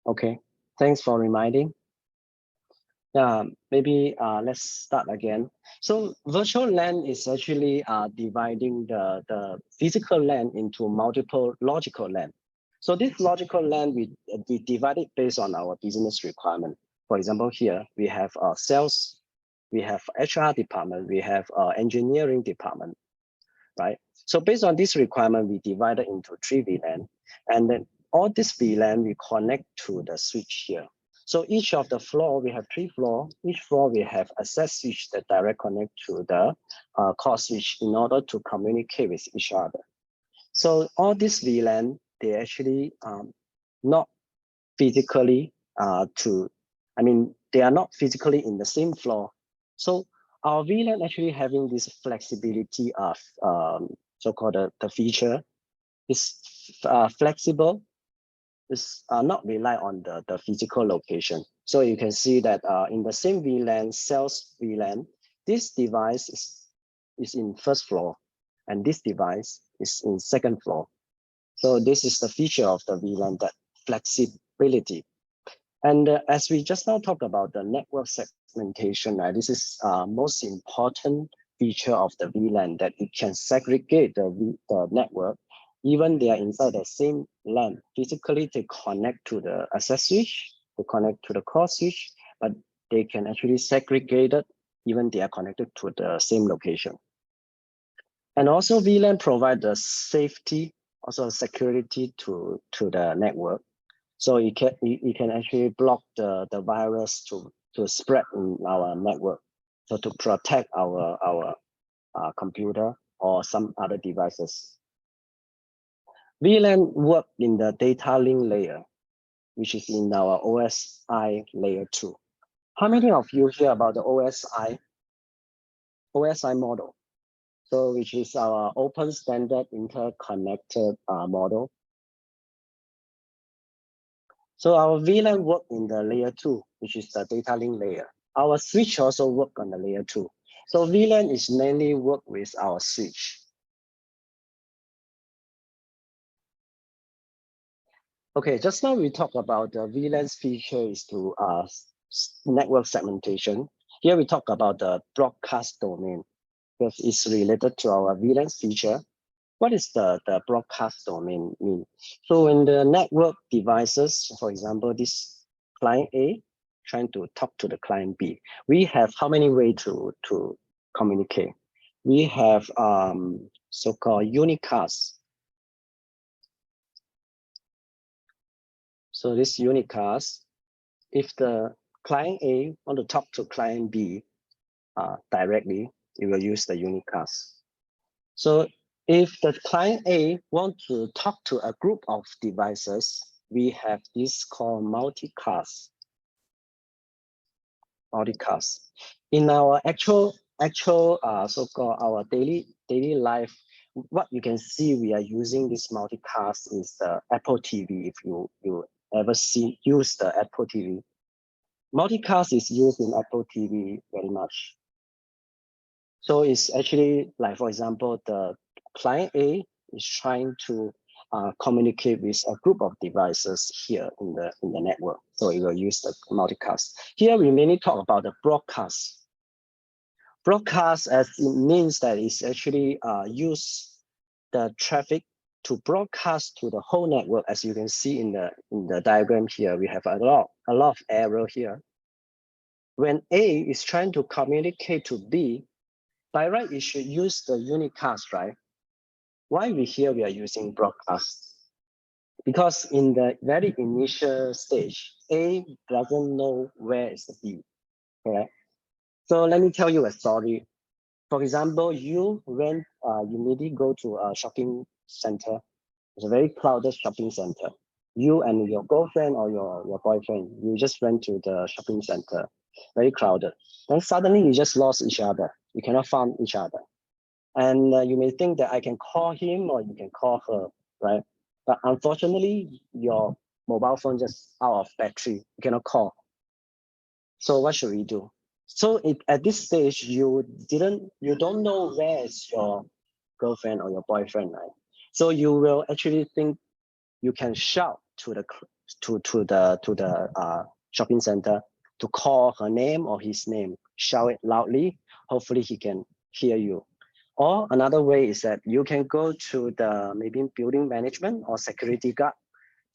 Okay, thanks for reminding. Maybe let's start again. So virtual LAN is actually dividing the physical LAN into multiple logical LAN. So this logical LAN, we divide it based on our business requirement. For example, here we have sales, we have HR department, we have engineering department, right? So based on this requirement, we divide it into 3 VLAN, and then all this VLAN we connect to the switch here. So each of the floor, we have 3 floors. Each floor we have access switch that direct connect to the core switch in order to communicate with each other. So all this VLAN, they actually not physically they are not physically in the same floor. So our VLAN actually having this flexibility of so-called the feature is flexible, is not rely on the physical location. So you can see that in the same VLAN, sales VLAN, this device is in first floor, and this device is in second floor. So this is the feature of the VLAN, that flexibility. And as we just now talked about the network segmentation, right? This is most important feature of the VLAN, that it can segregate the network, even they are inside the same LAN. Physically, they connect to the access switch, they connect to the core switch, but they can actually segregate it, even they are connected to the same location. And also VLAN provide the safety, also security to the network. So it can actually block the virus to spread in our network. So to protect our computer or some other devices. VLAN work in the data link layer, which is in our OSI layer 2. How many of you hear about the OSI model? So which is our open standard interconnected model. So our VLAN work in the layer 2, which is the data link layer. Our switch also work on the layer 2. So VLAN is mainly work with our switch. Okay, just now we talked about the VLAN's feature is to network segmentation. Here we talk about the broadcast domain, because it's related to our VLAN's feature. What is the broadcast domain mean? So in the network devices, for example, this client A trying to talk to the client B, we have how many ways to communicate? We have so-called unicast. So this unicast, if the client A want to talk to client B directly, it will use the unicast. So if the client A wants to talk to a group of devices, we have this called multicast. In our actual so-called our daily life, what you can see we are using this multicast is the Apple TV. If you ever use the Apple TV, multicast is used in Apple TV very much. So it's actually like, for example, the client A is trying to communicate with a group of devices here in the network. So it will use the multicast. Here we mainly talk about the broadcast. Broadcast, as it means that it's actually use the traffic to broadcast to the whole network. As you can see in the diagram here, we have a lot of error here. When A is trying to communicate to B, by right, it should use the unicast, right? Why we are using broadcast? Because in the very initial stage, A doesn't know where is the B, correct? So let me tell you a story. For example, you maybe go to a shopping center. It's a very crowded shopping center. You and your girlfriend or your boyfriend, you just went to the shopping center, very crowded. Then suddenly you just lost each other. You cannot find each other. And you may think that I can call him or you can call her, right? But unfortunately, your mobile phone just out of battery. You cannot call. So what should we do? So at this stage, you don't know where is your girlfriend or your boyfriend, right? So you will actually think you can shout to the shopping center to call her name or his name, shout it loudly. Hopefully he can hear you. Or another way is that you can go to the maybe building management or security guard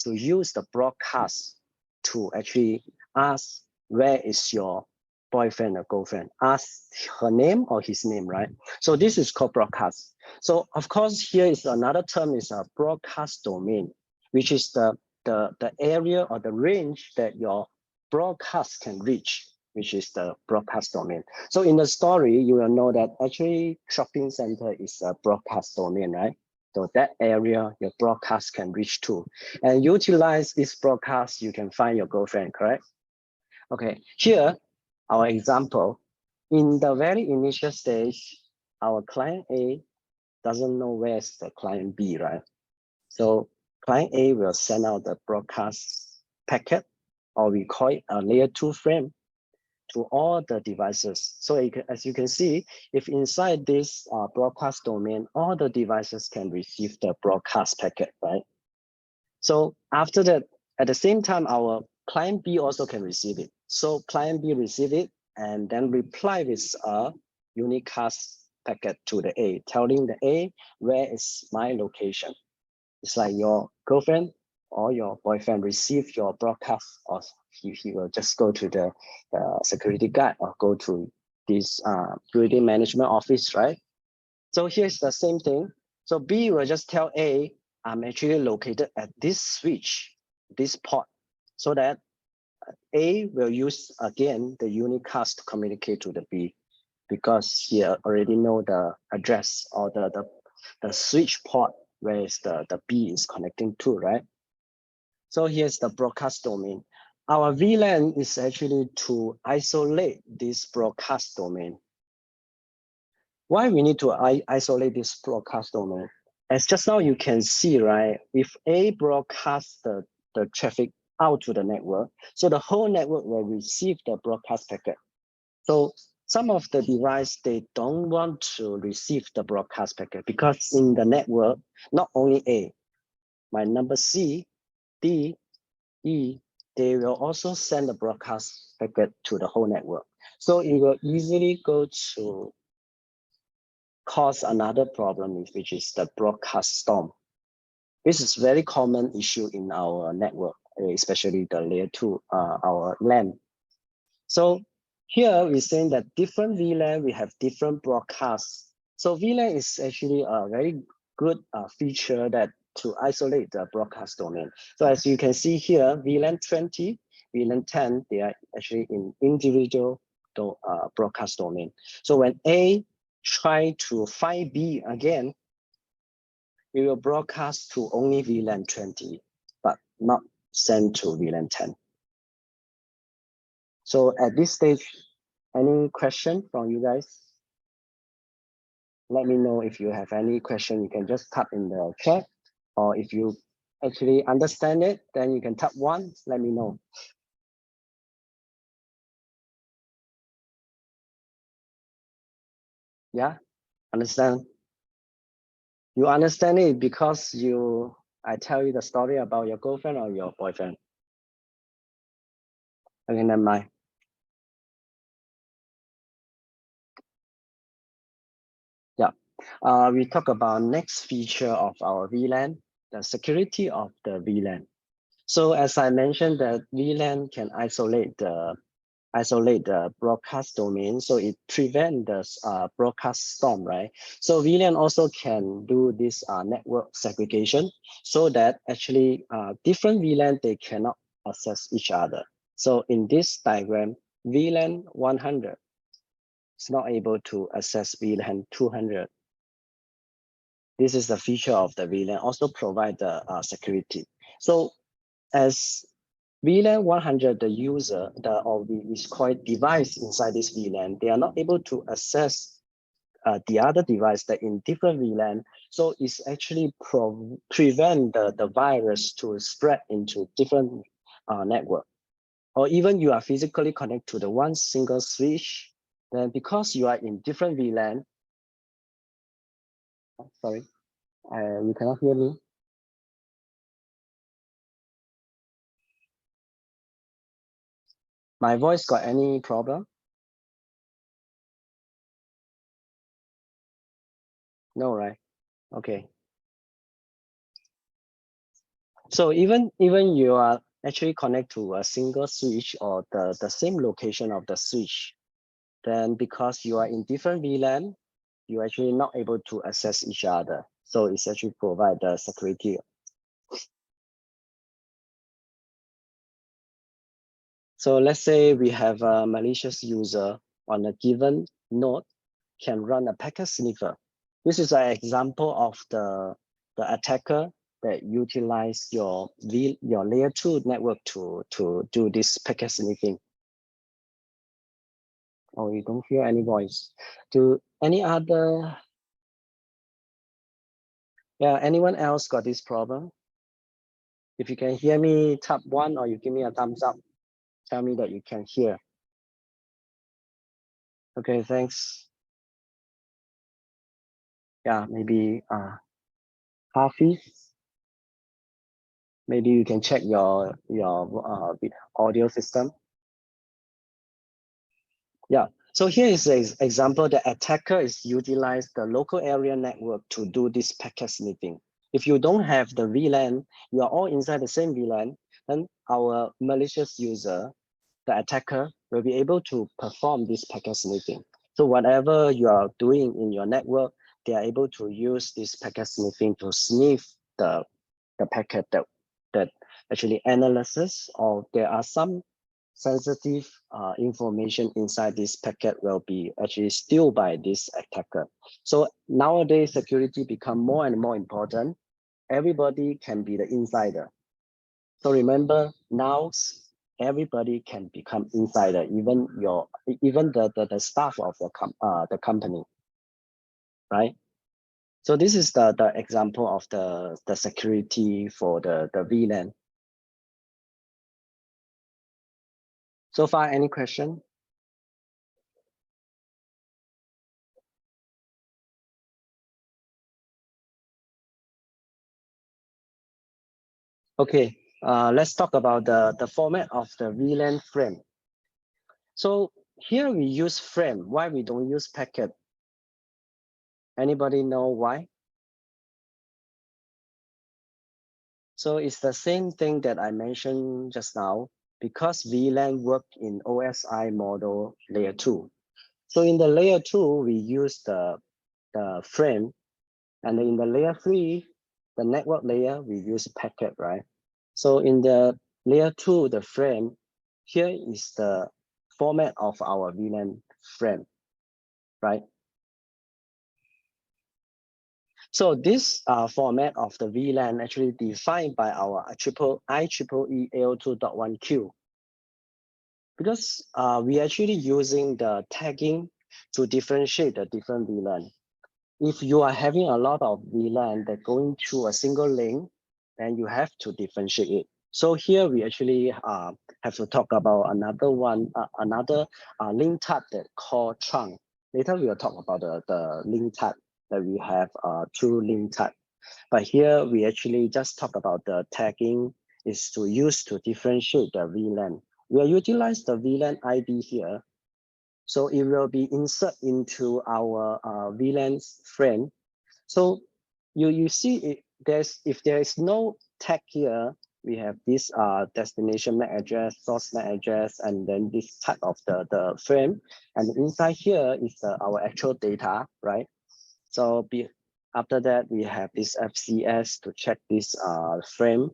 to use the broadcast to actually ask where is your boyfriend or girlfriend, ask her name or his name, right? So this is called broadcast. So of course, here is another term is a broadcast domain, which is the area or the range that your broadcast can reach, which is the broadcast domain. So in the story, you will know that actually shopping center is a broadcast domain, right? So that area your broadcast can reach to. And utilize this broadcast, you can find your girlfriend, correct? Okay, here, our example, in the very initial stage, our client A doesn't know where's the client B, right? So client A will send out the broadcast packet, or we call it a layer 2 frame, to all the devices. So as you can see, if inside this broadcast domain, all the devices can receive the broadcast packet, right? So after that, at the same time, our client B also can receive it. So client B receive it and then reply with a unicast packet to the A, telling the A, where is my location? It's like your girlfriend or your boyfriend receive your broadcast, or he will just go to the security guard or go to this security management office, right? So here's the same thing. So B will just tell A, I'm actually located at this switch, this port, so that A will use again the unicast to communicate to the B, because he already know the address or the switch port where is the B is connecting to, right? So here's the broadcast domain. Our VLAN is actually to isolate this broadcast domain. Why we need to isolate this broadcast domain? As just now you can see, right? If A broadcasts the traffic out to the network, so the whole network will receive the broadcast packet. So some of the device, they don't want to receive the broadcast packet because in the network, not only A, my number C, D, E, they will also send the broadcast packet to the whole network. So it will easily go to cause another problem, which is the broadcast storm. This is very common issue in our network, especially the layer 2, our LAN. So here we're saying that different VLAN, we have different broadcasts. So VLAN is actually a very good feature that to isolate the broadcast domain. So as you can see here, VLAN 20, VLAN 10, they are actually in individual broadcast domain. So when A try to find B again, we will broadcast to only VLAN 20, but not send to VLAN 10. So at this stage, any question from you guys? Let me know if you have any question. You can just type in the chat, or if you actually understand it, then you can type 1, let me know. Yeah, understand? You understand it because I tell you the story about your girlfriend or your boyfriend. Okay, never mind. Yeah, we talk about next feature of our VLAN, the security of the VLAN. So as I mentioned, that VLAN can isolate the broadcast domain, so it prevents the broadcast storm, right? So VLAN also can do this network segregation, so that actually different VLAN, they cannot access each other. So in this diagram, VLAN 100 is not able to access VLAN 200. This is the feature of the VLAN, also provide the security. So as VLAN 100, the user, or we call it device inside this VLAN, they are not able to access the other device that in different VLAN. So it's actually prevent the virus to spread into different network. Or even you are physically connected to the one single switch, then because you are in different VLAN, sorry, you cannot hear me. My voice got any problem? No, right? Okay. So even you are actually connect to a single switch or the same location of the switch, then because you are in different VLAN, you're actually not able to access each other. So it's actually provide the security. So let's say we have a malicious user on a given node can run a packet sniffer. This is an example of the attacker that utilize your layer 2 network to do this packet sniffing. Oh, you don't hear any voice. Do any other? Yeah, anyone else got this problem? If you can hear me, tap 1 or you give me a thumbs up. Tell me that you can hear. Okay, thanks. Yeah, maybe Hafiz. Maybe you can check your audio system. Yeah. So here is an example. The attacker is utilize the local area network to do this packet sniffing. If you don't have the VLAN, you are all inside the same VLAN, then our malicious user, the attacker, will be able to perform this packet sniffing. So whatever you are doing in your network, they are able to use this packet sniffing to sniff the packet that actually analyzes, or there are some sensitive information inside this packet will be actually steal by this attacker. So nowadays, security become more and more important. Everybody can be the insider. So remember, now everybody can become insider, even the staff of the company, right? So this is the example of the security for the VLAN. So far, any question? Okay, let's talk about the format of the VLAN frame. So here we use frame. Why we don't use packet? Anybody know why? So it's the same thing that I mentioned just now, because VLAN work in OSI model layer 2. So in the layer 2, we use the frame, and in the layer 3, the network layer, we use packet, right? So in the layer 2, the frame, here is the format of our VLAN frame, right? So this format of the VLAN actually defined by our IEEE 802.1q, because we actually using the tagging to differentiate the different VLAN. If you are having a lot of VLAN that going through a single link, then you have to differentiate it. So here we actually have to talk about another one, another link type that called trunk. Later we will talk about the link type that we have two link type. But here we actually just talk about the tagging is to use to differentiate the VLAN. We will utilize the VLAN ID here. So it will be insert into our VLAN frame. So you see it, if there is no tag here, we have this destination MAC address, source MAC address, and then this type of the frame. And inside here is our actual data, right? So after that, we have this FCS to check this frame.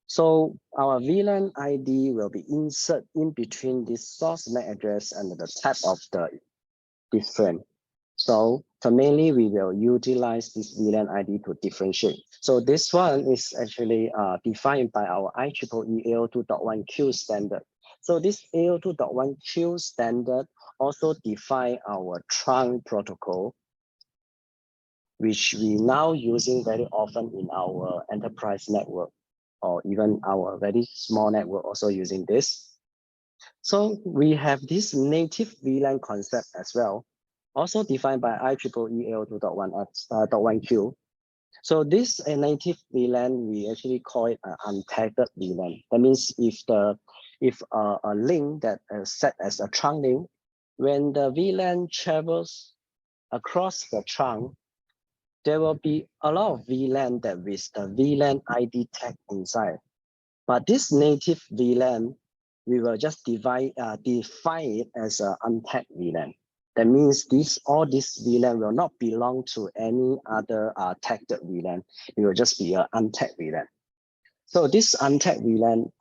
So our VLAN ID will be insert in between this source MAC address and the type of this frame. So mainly we will utilize this VLAN ID to differentiate. So this one is actually defined by our IEEE 802.1q standard. So this 802.1q standard also define our trunk protocol, which we now using very often in our enterprise network, or even our very small network also using this. So we have this native VLAN concept as well, also defined by IEEE 802.1q. So this native VLAN, we actually call it an untagged VLAN. That means if if a link that is set as a trunk link, when the VLAN travels across the trunk, there will be a lot of VLAN that with the VLAN ID tag inside. But this native VLAN, we will just define it as an untagged VLAN. That means all these VLAN will not belong to any other tagged VLAN. It will just be an untagged VLAN. So this untagged VLAN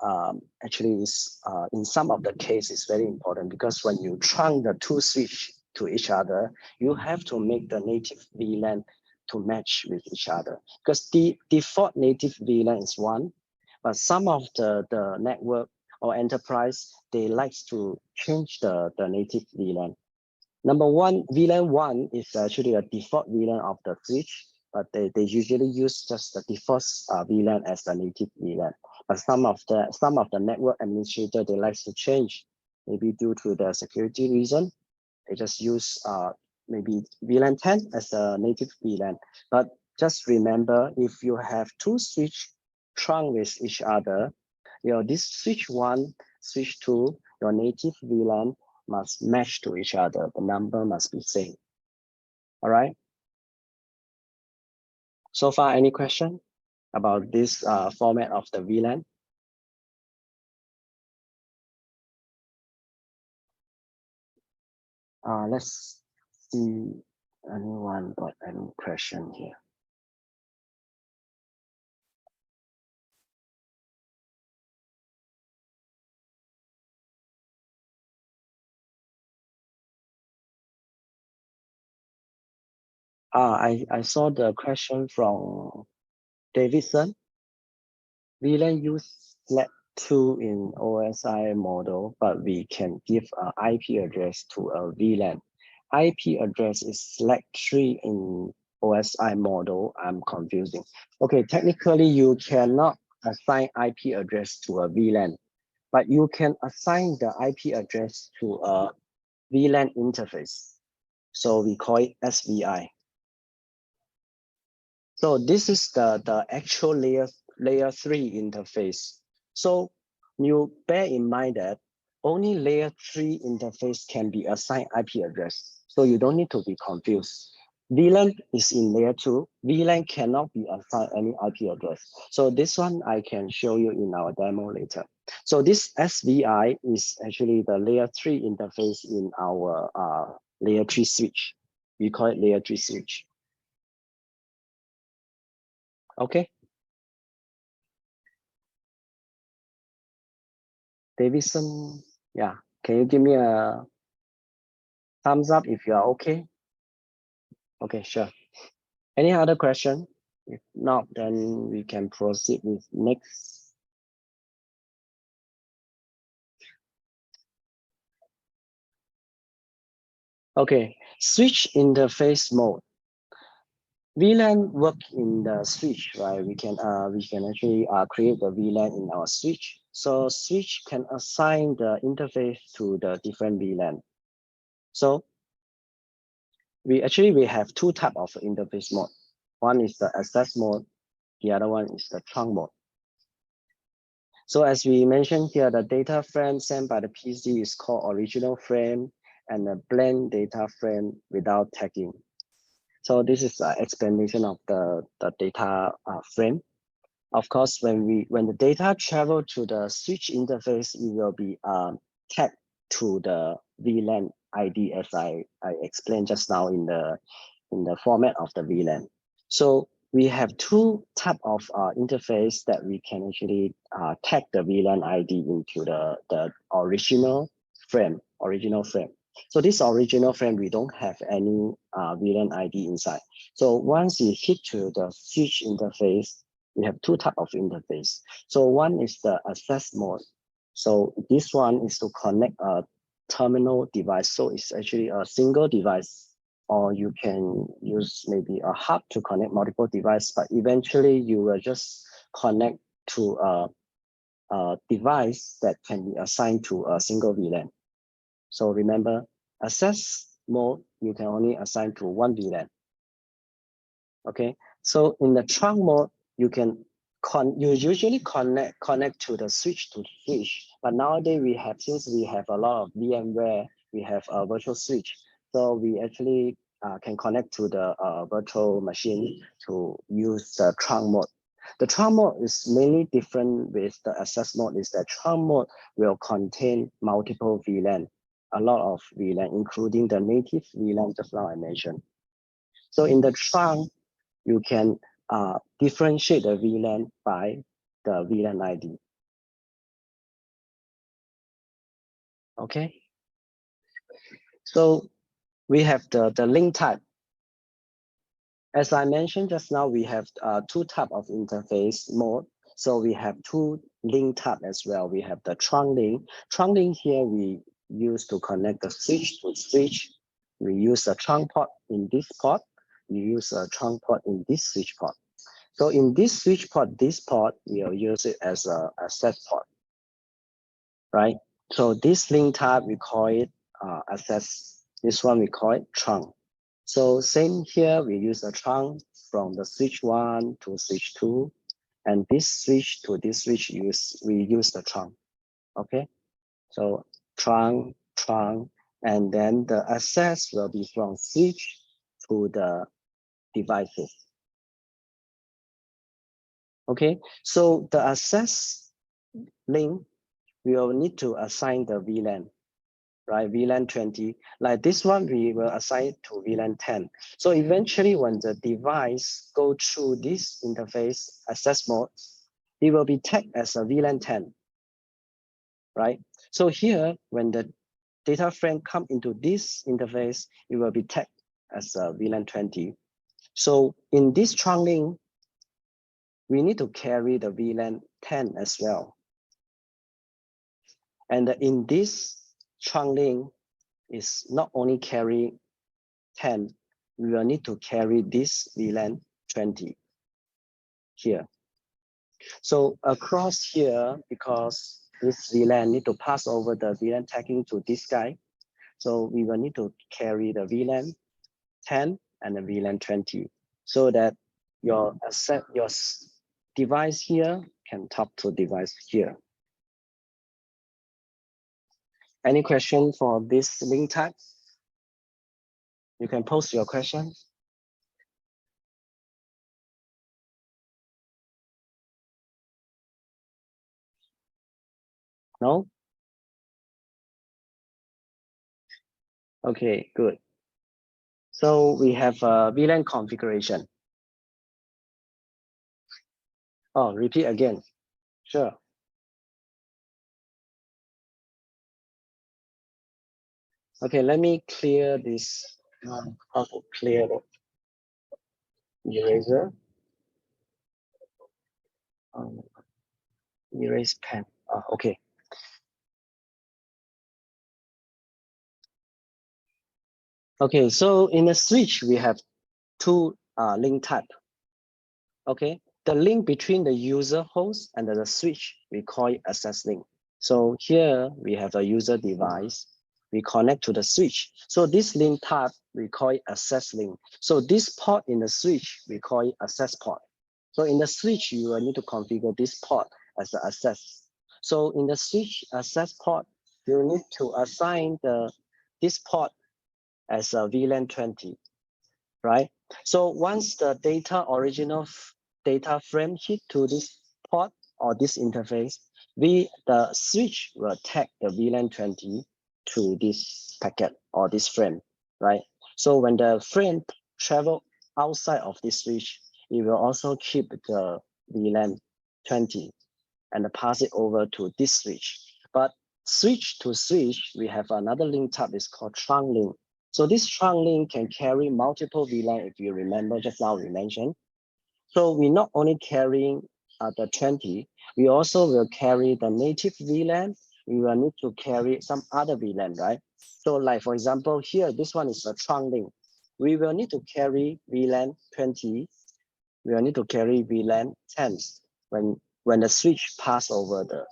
actually is, in some of the cases, very important, because when you trunk the two switch to each other, you have to make the native VLAN to match with each other. Because the default native VLAN is 1, but some of the network or enterprise, they like to change the native VLAN. Number one, VLAN 1 is actually a default VLAN of the switch, but they usually use just the default VLAN as the native VLAN. But some of the network administrator, they like to change, maybe due to the security reason. They just use maybe VLAN 10 as a native VLAN. But just remember, if you have two switch trunk with each other, this switch 1, switch 2, your native VLAN must match to each other. The number must be same. All right. So far, any question about this format of the VLAN? Let's see anyone got any question here. I saw the question from Davidson. VLAN use SLAC 2 in OSI model, but we can give an IP address to a VLAN. IP address is SLAC 3 in OSI model. I'm confusing. Okay, technically you cannot assign IP address to a VLAN, but you can assign the IP address to a VLAN interface. So we call it SVI. So this is the actual layer 3 interface. So you bear in mind that only layer 3 interface can be assigned IP address. So you don't need to be confused. VLAN is in layer 2. VLAN cannot be assigned any IP address. So this one I can show you in our demo later. So this SVI is actually the layer 3 interface in our layer 3 switch. We call it layer 3 switch. Okay. Davidson, yeah. Can you give me a thumbs up if you are okay? Okay, sure. Any other question? If not, then we can proceed with next. Okay, switch interface mode. VLAN work in the switch, right? We can actually create the VLAN in our switch. So switch can assign the interface to the different VLAN. So we have two types of interface mode. One is the access mode. The other one is the trunk mode. So as we mentioned here, the data frame sent by the PC is called original frame and the blend data frame without tagging. So this is an explanation of the data frame. Of course, when the data travel to the switch interface, it will be tagged to the VLAN ID as I explained just now in the format of the VLAN. So we have two types of interface that we can actually tag the VLAN ID into the original frame. So this original frame, we don't have any VLAN ID inside. So once you hit to the switch interface, we have two types of interface. So one is the access mode. So this one is to connect a terminal device. So it's actually a single device, or you can use maybe a hub to connect multiple devices, but eventually you will just connect to a device that can be assigned to a single VLAN. So remember, access mode, you can only assign to one VLAN. Okay, so in the trunk mode, you can you usually connect to the switch to switch, but nowadays since we have a lot of VMware, we have a virtual switch, so we actually can connect to the virtual machine to use the trunk mode. The trunk mode is mainly different with the access mode. Is that trunk mode will contain multiple VLAN, a lot of VLAN, including the native VLAN just now I mentioned. So in the trunk, you can differentiate the VLAN by the VLAN ID. Okay. So we have the link type. As I mentioned just now, we have two types of interface mode. So we have two link type as well. We have the trunk link. Trunk link here we use to connect the switch to switch. We use a trunk port in this port. We use a trunk port in this switch port. So in this switch port, this port, we'll use it as a access port, right? So this link type, we call it access. This one, we call it trunk. So same here, we use a trunk from the switch 1 to switch 2. And this switch to this switch, we use the trunk, okay? So trunk, and then the access will be from switch to the devices. Okay, so the access link, we will need to assign the VLAN, right? VLAN 20, like this one, we will assign to VLAN 10. So eventually when the device go through this interface access mode, it will be tagged as a VLAN 10, right? So here, when the data frame come into this interface, it will be tagged as a VLAN 20. So in this trunk link, we need to carry the VLAN 10 as well. And in this trunk link is not only carry 10, we will need to carry this VLAN 20 here. So across here, because this VLAN need to pass over the VLAN tagging to this guy, so we will need to carry the VLAN 10 and the VLAN 20 so that your device here can talk to device here. Any question for this link type? You can post your question. No? Okay, good. So we have a VLAN configuration. Oh, repeat again. Sure. Okay, let me clear this. How to clear the eraser? Erase pen. Oh, okay. Okay, so in the switch, we have two link type. Okay, the link between the user host and the switch, we call it access link. So here we have a user device. We connect to the switch. So this link type, we call it access link. So this port in the switch, we call it access port. So in the switch, you will need to configure this port as the access. So in the switch access port, you need to assign this port as a VLAN 20, right? So once the original data frame hit to this port or this interface, the switch will tag the VLAN 20 to this packet or this frame, right? So when the frame travel outside of this switch, it will also keep the VLAN 20 and pass it over to this switch. But switch to switch, we have another link type is called trunk link. So this trunk link can carry multiple VLAN, if you remember just now we mentioned. So we're not only carrying the 20, we also will carry the native VLAN. We will need to carry some other VLAN, right? So like for example, here, this one is a trunk link. We will need to carry VLAN 20. We will need to carry VLAN 10 when the switch pass over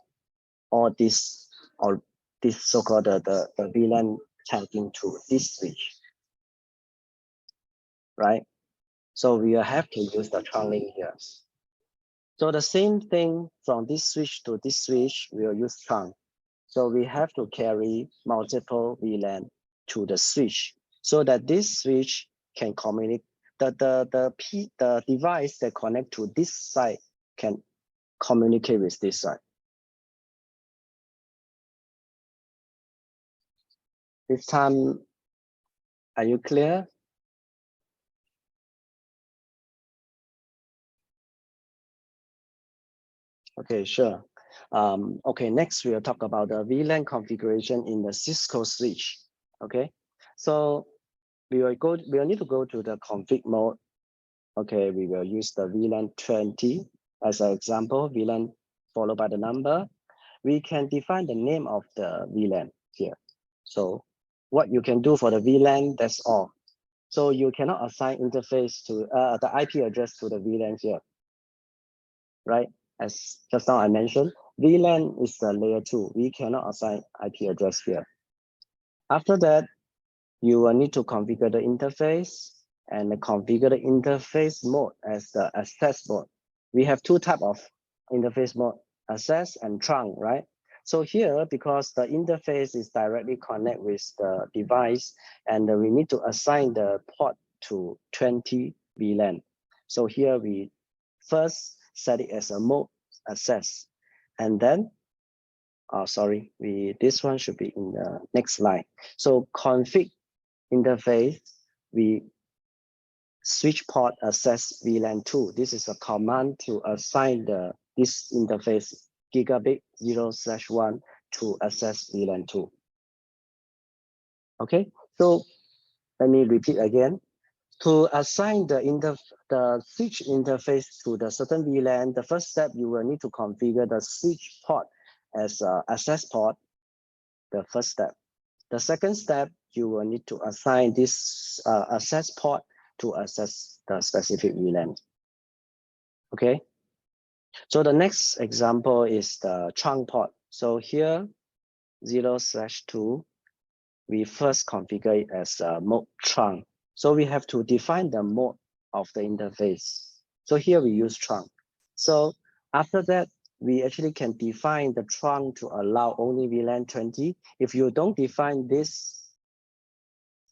all this or this so-called the VLAN tagging to this switch, right? So we will have to use the trunk link here. So the same thing from this switch to this switch, we'll use trunk. So we have to carry multiple VLAN to the switch so that this switch can communicate. The device that connect to this side can communicate with this side. This time, are you clear? Okay, sure. Okay, next we'll talk about the VLAN configuration in the Cisco switch. Okay, so we will need to go to the config mode. Okay, we will use the VLAN 20 as an example, VLAN followed by the number. We can define the name of the VLAN here. So what you can do for the VLAN, that's all. So you cannot assign interface to the IP address to the VLAN here, right? As just now I mentioned, VLAN is the layer 2. We cannot assign IP address here. After that, you will need to configure the interface and configure the interface mode as the access mode. We have two types of interface mode, access and trunk, right? So here, because the interface is directly connect with the device, and we need to assign the port to 20 VLAN. So here we first set it as a mode access, and then sorry, this one should be in the next line. So config interface, we switch port access VLAN 2. This is a command to assign this interface gigabit 0/1 to access VLAN 2. Okay, so let me repeat again. To assign the switch interface to the certain VLAN, the first step you will need to configure the switch port as access port, the first step. The second step, you will need to assign this access port to access the specific VLAN. Okay. So the next example is the trunk port. So here, 0/2, we first configure it as a mode trunk. So we have to define the mode of the interface. So here we use trunk. So after that, we actually can define the trunk to allow only VLAN 20. If you don't define this,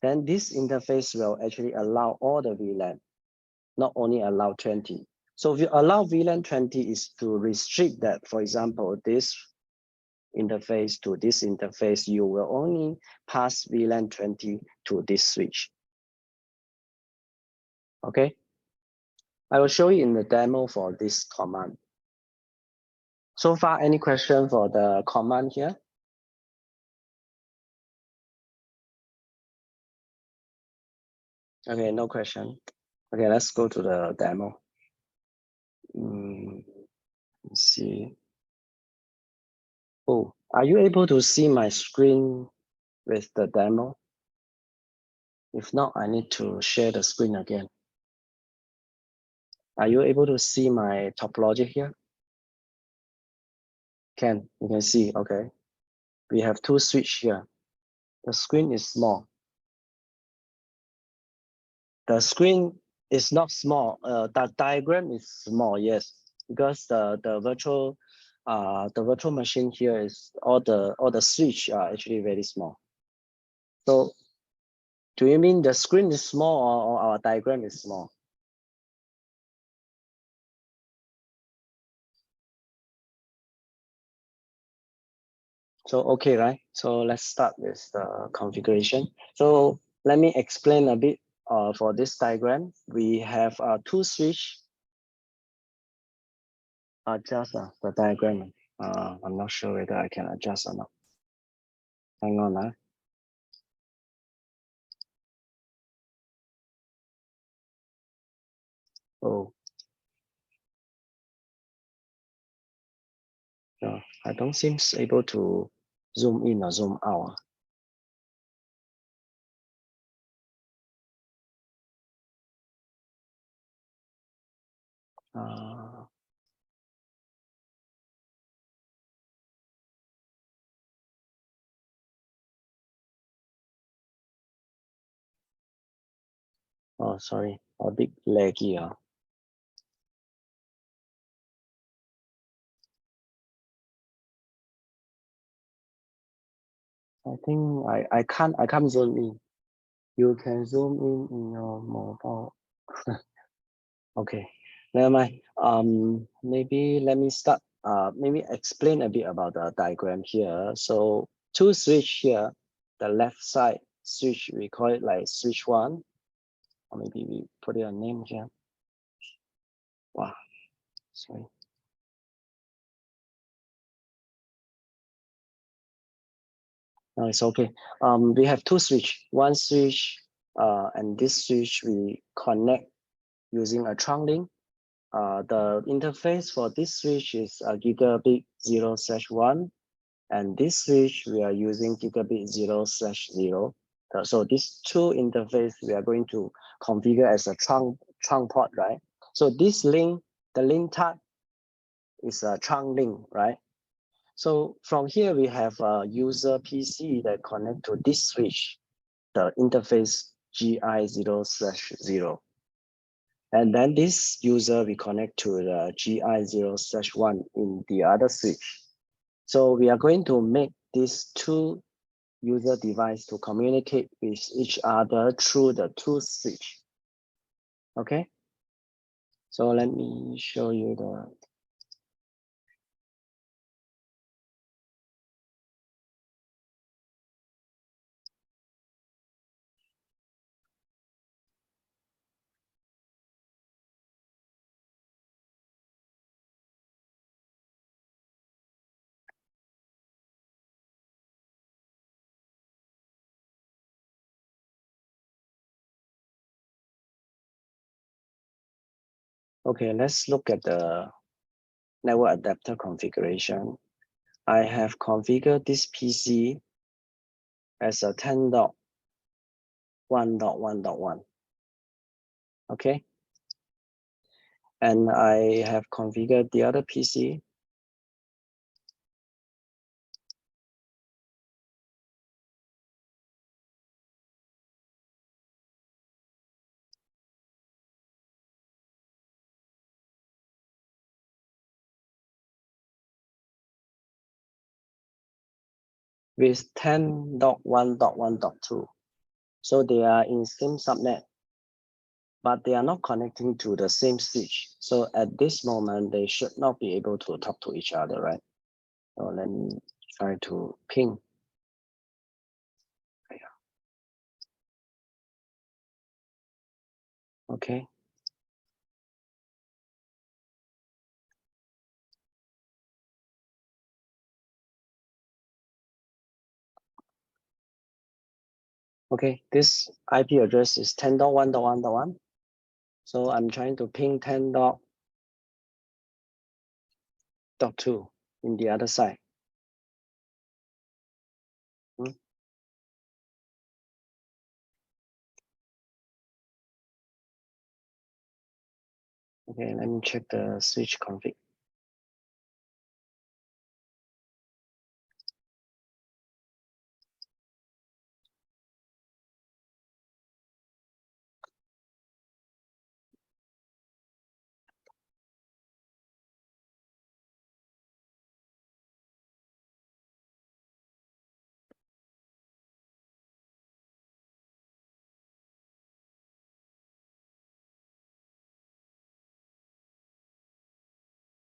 then this interface will actually allow all the VLAN, not only allow 20. So if you allow VLAN 20 is to restrict that, for example, this interface to this interface, you will only pass VLAN 20 to this switch. Okay, I will show you in the demo for this command. So far, any question for the command here? Okay, no question. Okay, let's go to the demo. Let's see. Oh, are you able to see my screen with the demo? If not, I need to share the screen again. Are you able to see my topology here? You can see, okay. We have two switch here. The screen is small. The screen is not small. The diagram is small, yes, because the virtual machine here is all the switch are actually very small. So do you mean the screen is small or our diagram is small? So okay, right? So let's start with the configuration. So let me explain a bit for this diagram. We have two switch. Adjust the diagram. I'm not sure whether I can adjust or not. Hang on. Oh, no, I don't seem able to zoom in or zoom out. Oh, sorry, a bit laggy. I think I can't zoom in. You can zoom in your mobile. Okay, never mind. Maybe let me start. Maybe explain a bit about the diagram here. So two switch here, the left side switch, we call it like switch one, or maybe we put a name here. Wow, sorry. No, it's okay. We have two switch. One switch, and this switch we connect using a trunk link. The interface for this switch is a gigabit 0/1, and this switch we are using gigabit 0/0. So these two interface we are going to configure as a trunk port, right? So this link, the link type is a trunk link, right? So from here we have a user PC that connect to this switch, the interface GI0/0. And then this user we connect to the GI0/1 in the other switch. So we are going to make these two user device to communicate with each other through the two switch. Okay. So let me show you the. Okay, let's look at the network adapter configuration. I have configured this PC as a 10.1.1.1. Okay. And I have configured the other PC with 10.1.1.2. So they are in same subnet, but they are not connecting to the same switch. So at this moment, they should not be able to talk to each other, right? So let me try to ping. Okay. Okay, this IP address is 10.1.1.1. So I'm trying to ping 10.2 in the other side. Hmm. Okay, let me check the switch config.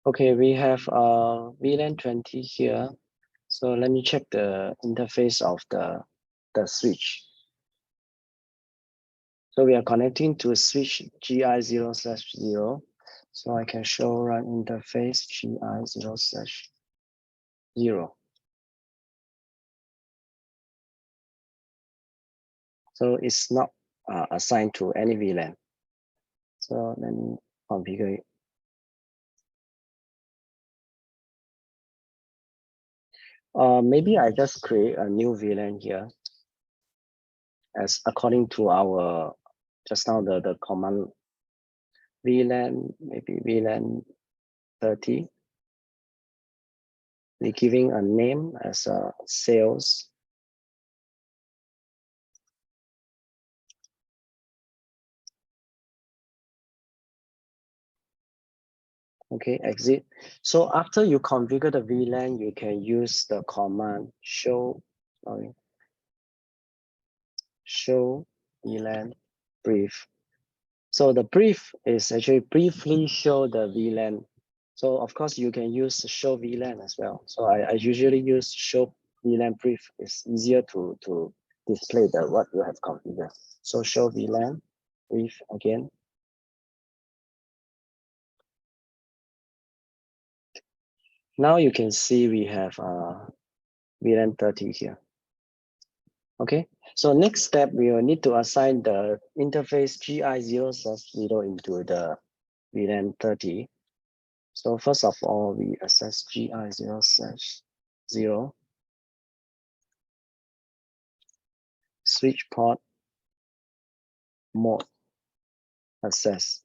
Okay, we have VLAN 20 here. So let me check the interface of the switch. So we are connecting to switch GI0/0. So I can show run interface GI0/0. So it's not assigned to any VLAN. So let me configure it. Maybe I just create a new VLAN here as according to our just now the command VLAN, maybe VLAN 30. We're giving a name as a sales. Okay, exit. So after you configure the VLAN, you can use the command show, sorry, show VLAN brief. So the brief is actually briefly show the VLAN. So of course you can use show VLAN as well. So I usually use show VLAN brief. It's easier to display the what you have configured. So show VLAN brief again. Now you can see we have VLAN 30 here. Okay, so next step, we will need to assign the interface GI0/0 into the VLAN 30. So first of all, we access GI0/0 switch port mode access.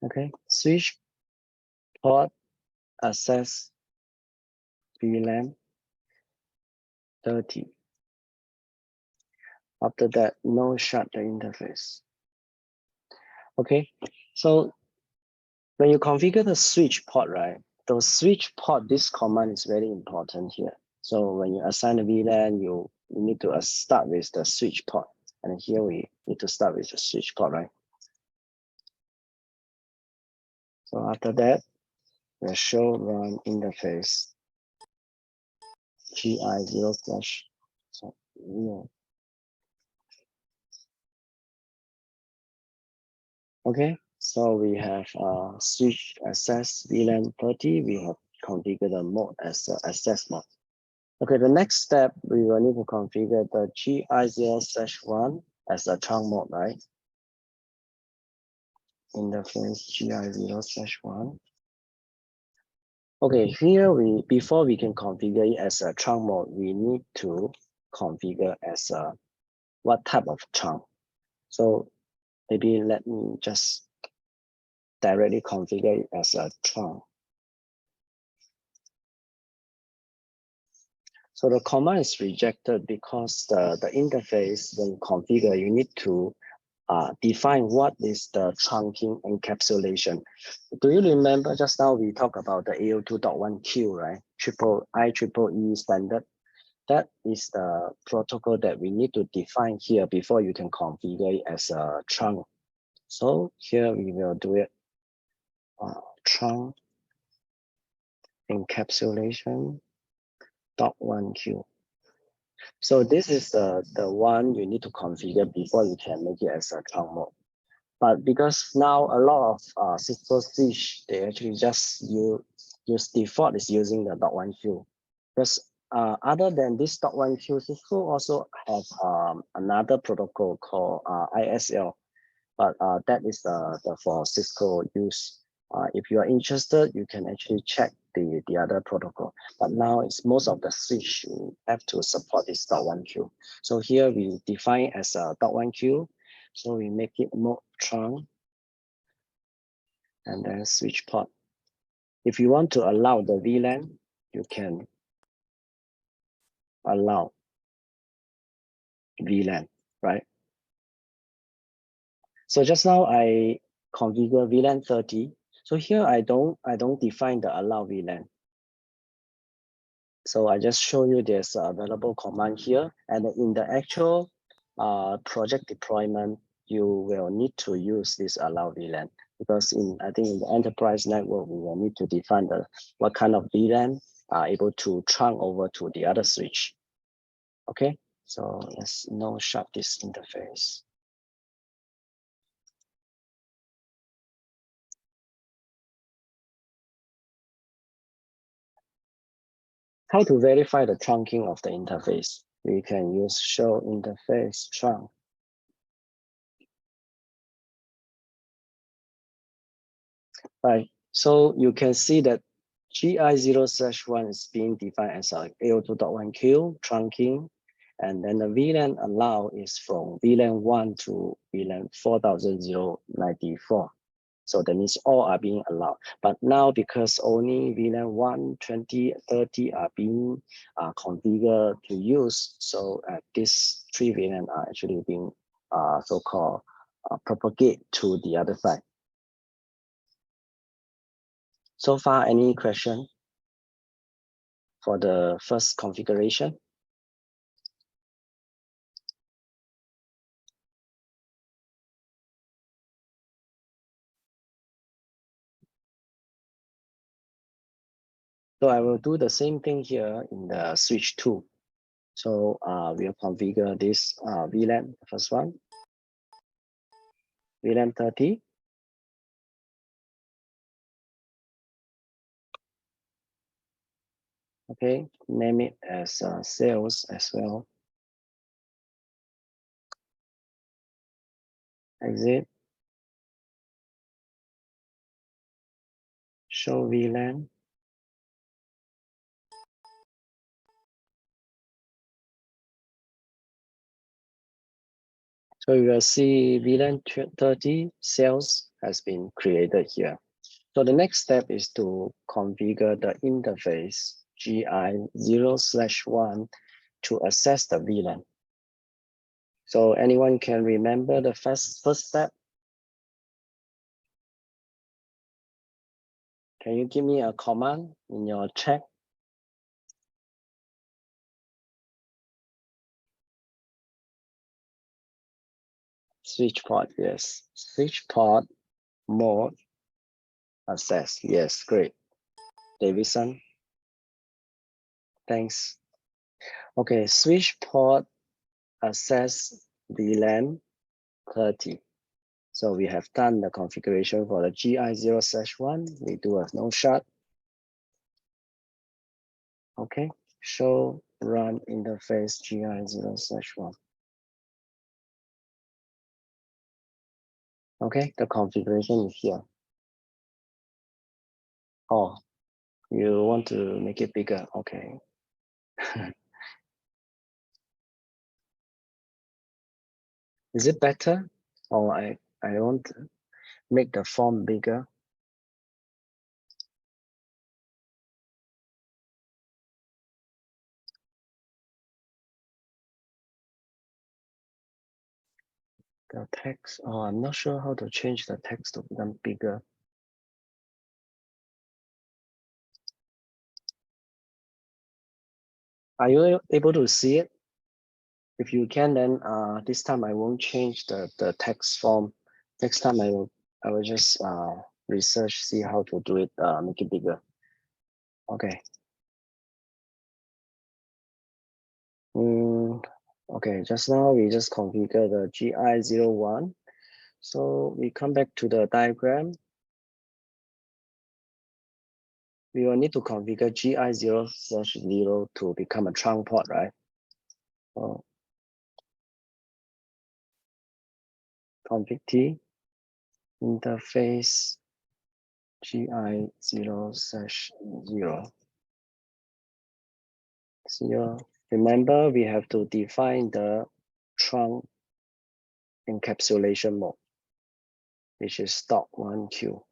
Okay, switch port access VLAN 30. After that, no shut the interface. Okay, so when you configure the switch port, right? The switch port, this command is very important here. So when you assign a VLAN, you need to start with the switch port. And here we need to start with the switch port, right? So after that, we'll show run interface GI0 slash. So, yeah. Okay, so we have switch access VLAN 30. We have configured the mode as the access mode. Okay, the next step, we will need to configure the GI0/1 as a trunk mode, right? Interface GI0/1. Okay, here before we can configure it as a trunk mode, we need to configure as a what type of trunk. So maybe let me just directly configure it as a trunk. So the command is rejected because the interface, when configure, you need to define what is the trunking encapsulation. Do you remember just now we talked about the AO2.1Q, right? IEEE standard. That is the protocol that we need to define here before you can configure it as a trunk. So here we will do it. Trunk encapsulation .1Q. So this is the one you need to configure before you can make it as a trunk mode. But because now a lot of Cisco switch, they actually just use default is using the .1Q. Because other than this .1Q, Cisco also have another protocol called ISL, but that is the for Cisco use. If you are interested, you can actually check the other protocol. But now it's most of the switch have to support this .1Q. So here we define as a .1Q. So we make it mode trunk and then switch port. If you want to allow the VLAN, you can allow VLAN, right? So just now I configure VLAN 30. So here I don't define the allow VLAN. So I just show you this available command here, and in the actual project deployment, you will need to use this allow VLAN, because I think in the enterprise network, we will need to define what kind of VLAN are able to trunk over to the other switch. Okay, so let's now shut this interface. How to verify the trunking of the interface? We can use show interface trunk. Right, so you can see that GI0/1 is being defined as a AO2.1Q trunking, and then the VLAN allow is from VLAN 1 to VLAN 4094. So that means all are being allowed. But now because only VLAN 1, 20, 30 are being configured to use, so these 3 VLAN are actually being so-called propagate to the other side. So far, any question for the first configuration? So I will do the same thing here in the switch 2. So we'll configure this VLAN, the first one, VLAN 30. Okay, name it as sales as well. Exit. Show VLAN. So you will see VLAN 30 sales has been created here. So the next step is to configure the interface GI0/1 to access the VLAN. So anyone can remember the first step? Can you give me a command in your chat? Switch port, yes. Switch port mode access. Yes, great. Davidson, thanks. Okay, switch port access VLAN 30. So we have done the configuration for the GI0/1. We do a no shot. Okay, show run interface GI0/1. Okay, the configuration is here. Oh, you want to make it bigger? Okay. Is it better? Or I want to make the font bigger. The text, oh, I'm not sure how to change the text to become bigger. Are you able to see it? If you can, then this time I won't change the text form. Next time I will just research, see how to do it, make it bigger. Okay. Okay, just now we just configure the GI01. So we come back to the diagram. We will need to configure GI0/0 to become a trunk port, right? So config T interface GI0/0. So remember, we have to define the trunk encapsulation mode, which is stock 1Q.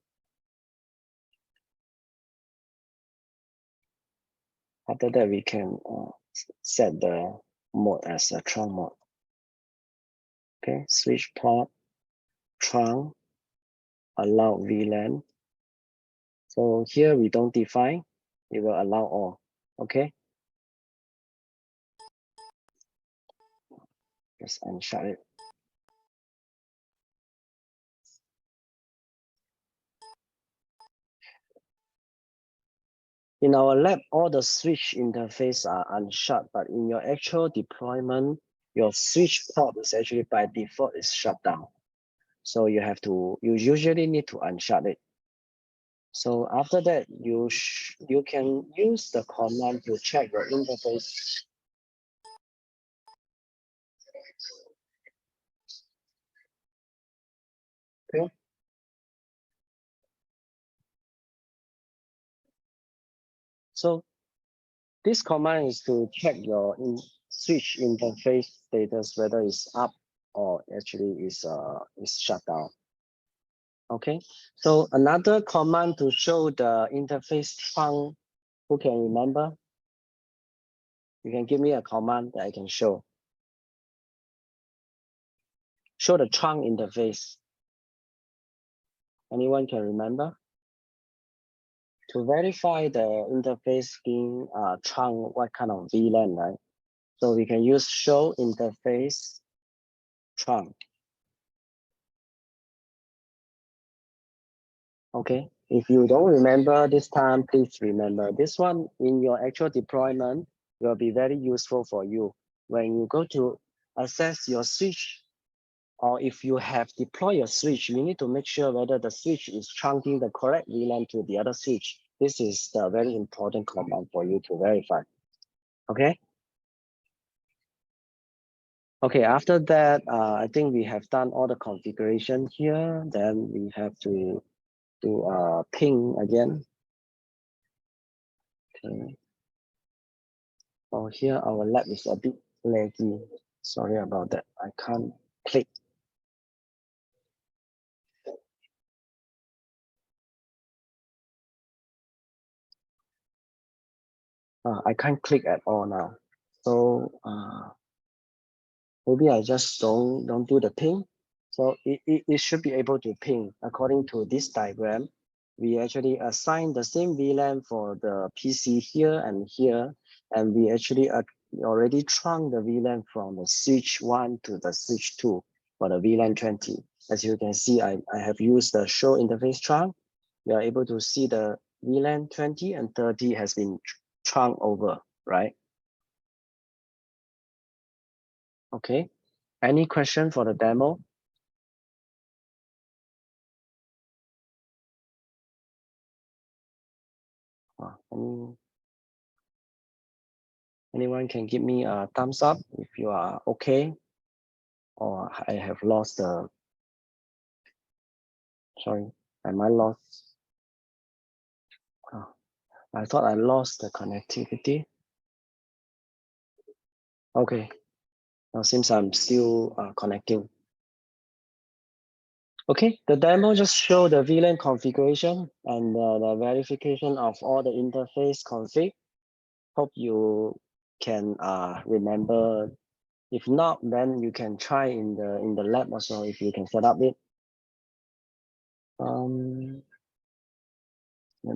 After that, we can set the mode as a trunk mode. Okay, switch port, trunk, allow VLAN. So here we don't define, it will allow all. Okay. Just unshut it. In our lab, all the switch interface are unshut, but in your actual deployment, your switch port is actually by default is shut down. So you usually need to unshut it. So after that, you can use the command to check your interface. Okay. So this command is to check your switch interface status, whether it's up or actually is shut down. Okay, so another command to show the interface trunk, who can remember? You can give me a command that I can show. Show the trunk interface. Anyone can remember? To verify the interface being trunk, what kind of VLAN, right? So we can use show interface trunk. Okay, If you don't remember this time, please remember this one in your actual deployment will be very useful for you. When you go to access your switch, or if you have deployed a switch, you need to make sure whether the switch is trunking the correct VLAN to the other switch. This is the very important command for you to verify. Okay. Okay, after that, I think we have done all the configuration here. Then we have to do ping again. Okay. Oh, here our lab is a bit laggy. Sorry about that. I can't click. I can't click at all now. So maybe I just don't do the ping. So it should be able to ping according to this diagram. We actually assign the same VLAN for the PC here and here, and we actually already trunk the VLAN from the switch 1 to the switch 2 for the VLAN 20. As you can see, I have used the show interface trunk. You are able to see the VLAN 20 and 30 has been trunk over, right? Okay. Any question for the demo? Anyone can give me a thumbs up if you are okay, or I have lost the, sorry, am I lost? Oh, I thought I lost the connectivity. Okay, now seems I'm still connecting. Okay, the demo just show the VLAN configuration and the verification of all the interface config. Hope you can remember. If not, then you can try in the lab also if you can set up it. Let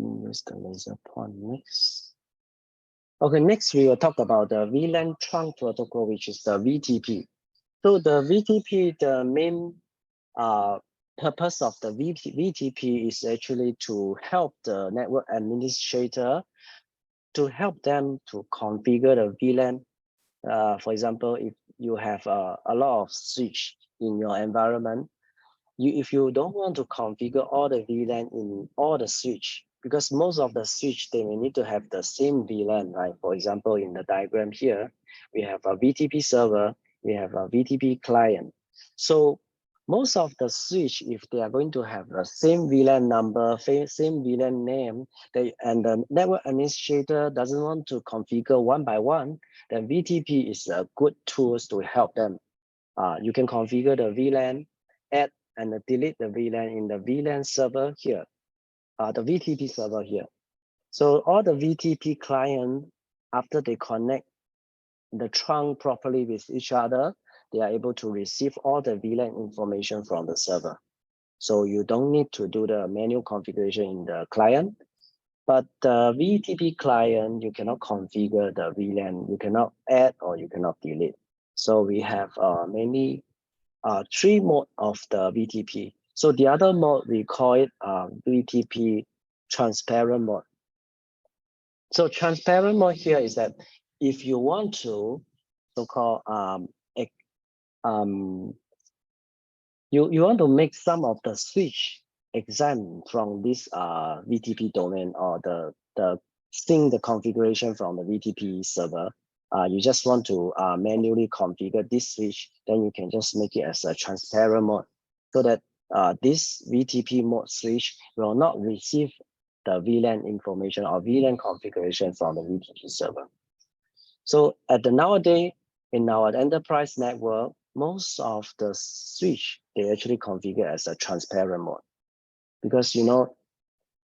me use the laser point next. Okay, next we will talk about the VLAN trunk protocol, which is the VTP. So the VTP, the main purpose of the VTP is actually to help the network administrator to help them to configure the VLAN. For example, if you have a lot of switch in your environment, if you don't want to configure all the VLAN in all the switch, because most of the switch, they may need to have the same VLAN, right? For example, in the diagram here, we have a VTP server, we have a VTP client. So most of the switch, if they are going to have the same VLAN number, same VLAN name, and the network administrator doesn't want to configure one by one, then VTP is a good tool to help them. You can configure the VLAN, add and delete the VLAN in the VLAN server here, the VTP server here. So all the VTP client, after they connect the trunk properly with each other, they are able to receive all the VLAN information from the server. So you don't need to do the manual configuration in the client, but the VTP client, you cannot configure the VLAN, you cannot add or you cannot delete. So we have mainly three mode of the VTP. So the other mode, we call it VTP transparent mode. So transparent mode here is that if you want to so-called you want to make some of the switch exempt from this VTP domain or the sync the configuration from the VTP server. You just want to manually configure this switch, then you can just make it as a transparent mode so that this VTP mode switch will not receive the VLAN information or VLAN configuration from the VTP server. So at the nowadays, in our enterprise network, most of the switch, they actually configure as a transparent mode. Because,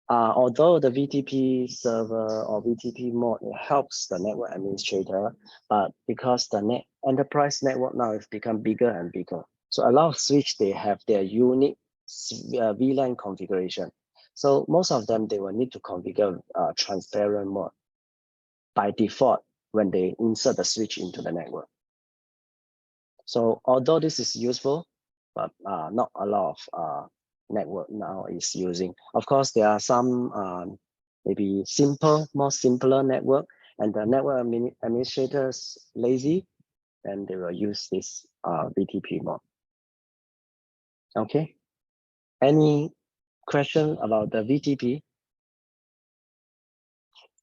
although the VTP server or VTP mode helps the network administrator, but because the enterprise network now has become bigger and bigger. So a lot of switch, they have their unique VLAN configuration. So most of them, they will need to configure transparent mode by default when they insert the switch into the network. So although this is useful, but not a lot of network now is using. Of course, there are some maybe more simpler network, and the network administrators lazy, and they will use this VTP mode. Okay. Any question about the VTP?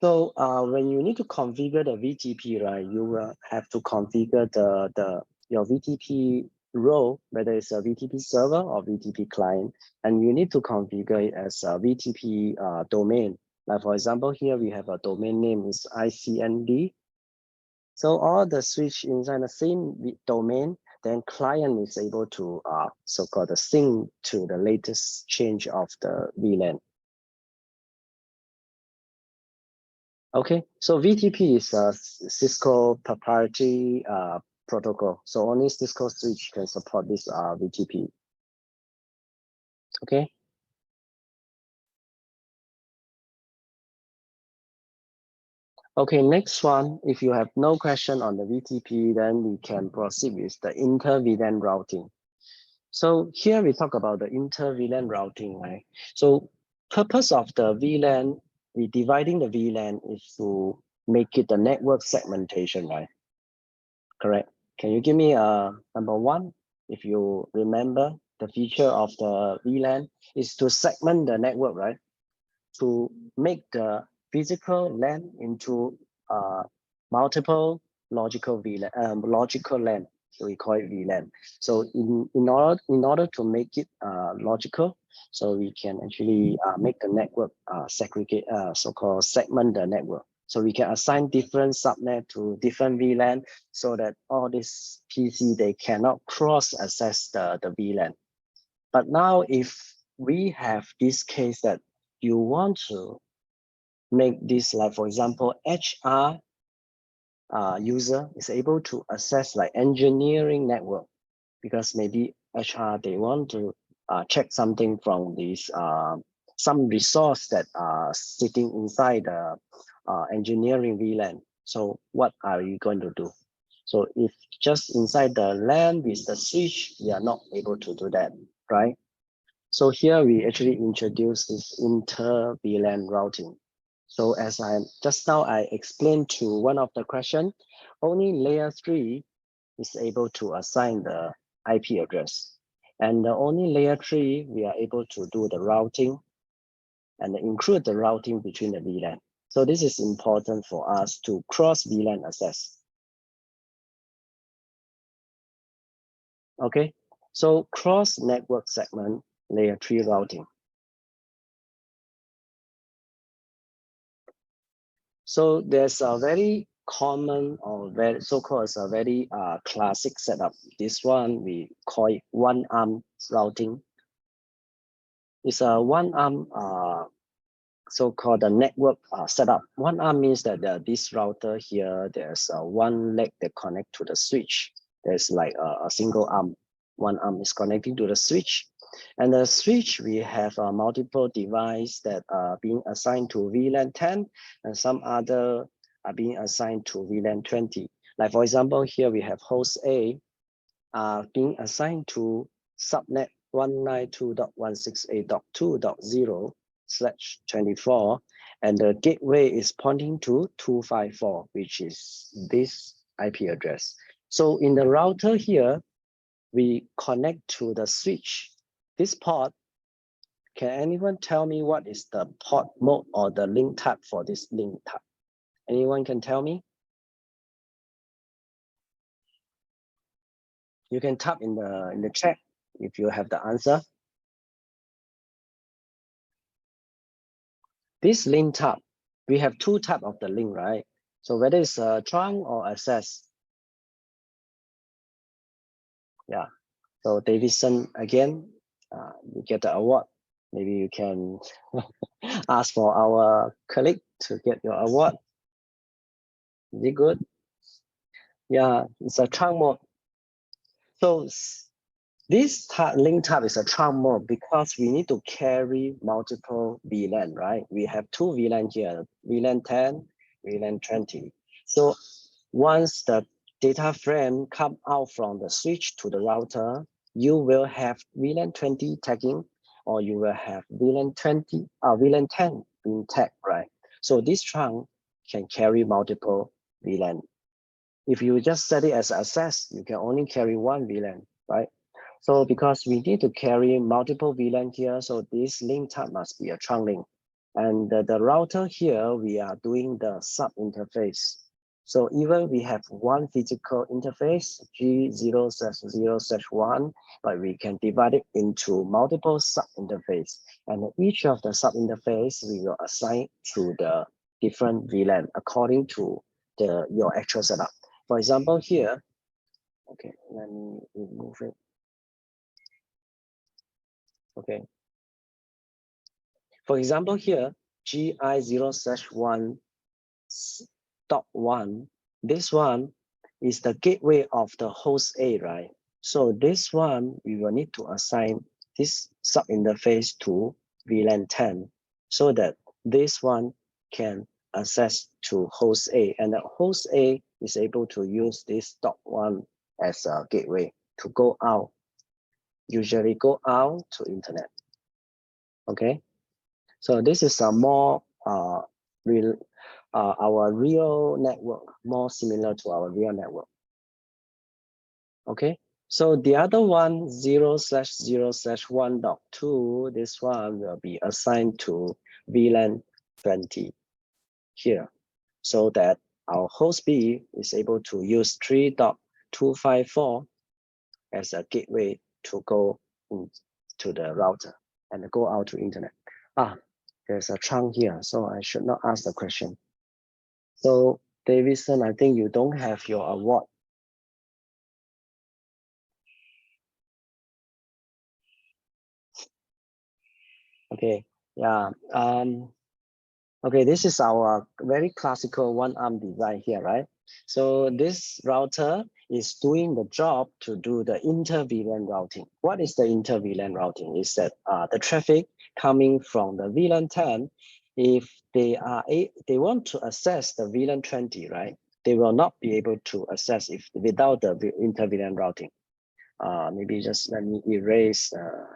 So when you need to configure the VTP, right, you will have to configure your VTP role, whether it's a VTP server or VTP client, and you need to configure it as a VTP domain. Like for example, here we have a domain name is ICND. So all the switch inside the same domain, then client is able to so-called sync to the latest change of the VLAN. Okay, so VTP is a Cisco proprietary protocol. So only Cisco switch can support this VTP. Okay. Okay, next one, if you have no question on the VTP, then we can proceed with the inter-VLAN routing. So here we talk about the inter-VLAN routing, right? So purpose of the VLAN, we dividing the VLAN is to make it the network segmentation, right? Correct. Can you give me number one? If you remember, the feature of the VLAN is to segment the network, right? To make the physical LAN into multiple logical VLAN, logical LAN. So we call it VLAN. So in order to make it logical, so we can actually make the network segregate, so-called segment the network. So we can assign different subnet to different VLAN so that all this PC, they cannot cross access the VLAN. But now if we have this case that you want to make this, like for example, HR user is able to access like engineering network, because maybe HR, they want to check something from this some resource that are sitting inside the engineering VLAN. So what are you going to do? So if just inside the LAN with the switch, we are not able to do that, right? So here we actually introduce this inter VLAN routing. So as I just now I explained to one of the question, only layer 3 is able to assign the IP address. And the only layer 3, we are able to do the routing and include the routing between the VLAN. So this is important for us to cross VLAN access. Okay, so cross network segment layer 3 routing. So there's a very common or very so-called a very classic setup. This one we call it one arm routing. It's a one arm so-called a network setup. One arm means that this router here, there's one leg that connect to the switch. There's like a single arm. One arm is connecting to the switch. And the switch, we have multiple devices that are being assigned to VLAN 10 and some other are being assigned to VLAN 20. Like for example, here we have host A being assigned to subnet 192.168.2.0/24, and the gateway is pointing to 254, which is this IP address. So in the router here, we connect to the switch. This port, can anyone tell me what is the port mode or the link type for this link type? Anyone can tell me? You can type in the chat if you have the answer. This link type, we have two types of the link, right? So whether it's a trunk or access. Yeah. So Davidson, again, you get the award. Maybe you can ask for our colleague to get your award. Is it good? Yeah, it's a trunk mode. So this link type is a trunk mode because we need to carry multiple VLAN, right? We have two VLAN here, VLAN 10, VLAN 20. So once the data frame come out from the switch to the router, you will have VLAN 20 tagging or you will have VLAN 20, VLAN 10 being tagged, right? So this trunk can carry multiple VLAN. If you just set it as access, you can only carry one VLAN, right? So because we need to carry multiple VLAN here, so this link type must be a trunk link. And the router here, we are doing the sub interface. So even we have one physical interface, G0/0/1, but we can divide it into multiple sub interface. And each of the sub interface, we will assign to the different VLAN according to your actual setup. For example, here, okay, let me remove it. Okay. For example, here, GI0/1.1, this one is the gateway of the host A, right? So this one, we will need to assign this sub interface to VLAN 10 so that this one can access to host A, and the host A is able to use this .1 as a gateway to go out, usually go out to internet. Okay, so this is a more our real network, more similar to our real network. Okay, so the other one, 0/0/1.2, this one will be assigned to VLAN 20 here, so that our host B is able to use 3.254 as a gateway to go into the router and go out to internet. There's a trunk here, so I should not ask the question. So Davidson, I think you don't have your award. Okay, yeah. Okay, this is our very classical one-arm design here, right? So this router is doing the job to do the inter-VLAN routing. What is the inter-VLAN routing? Is that the traffic coming from the VLAN 10, if they want to access the VLAN 20, right? They will not be able to access if without the inter-VLAN routing. Maybe just let me erase the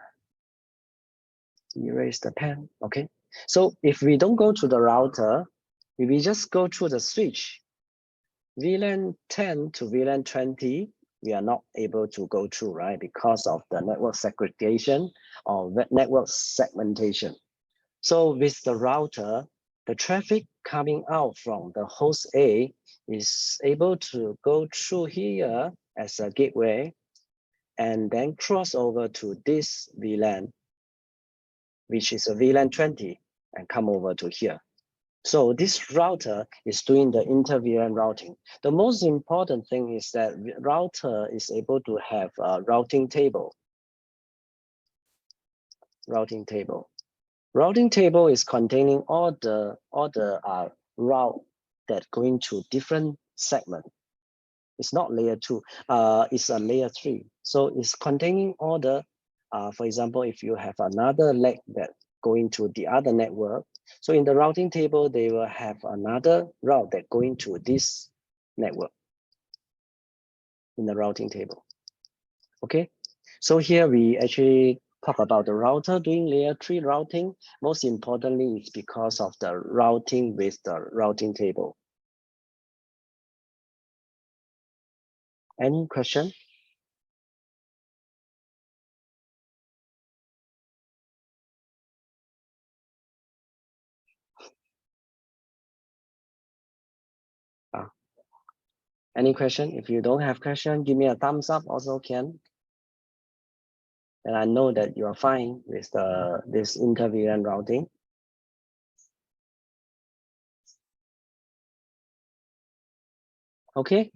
pen. Okay. So if we don't go to the router, if we just go through the switch, VLAN 10 to VLAN 20, we are not able to go through, right? Because of the network segregation or network segmentation. So with the router, the traffic coming out from the host A is able to go through here as a gateway and then cross over to this VLAN, which is a VLAN 20, and come over to here. So this router is doing the inter-VLAN routing. The most important thing is that router is able to have a routing table. Routing table is containing all the route that going to different segment. It's not layer 2, it's a layer 3. So it's containing all the, for example, if you have another leg that going to the other network, so in the routing table, they will have another route that going to this network in the routing table. Okay, so here we actually talk about the router doing layer 3 routing. Most importantly, it's because of the routing with the routing table. Any question? Any question? If you don't have question, give me a thumbs up also can. And I know that you are fine with this inter-VLAN routing. Okay.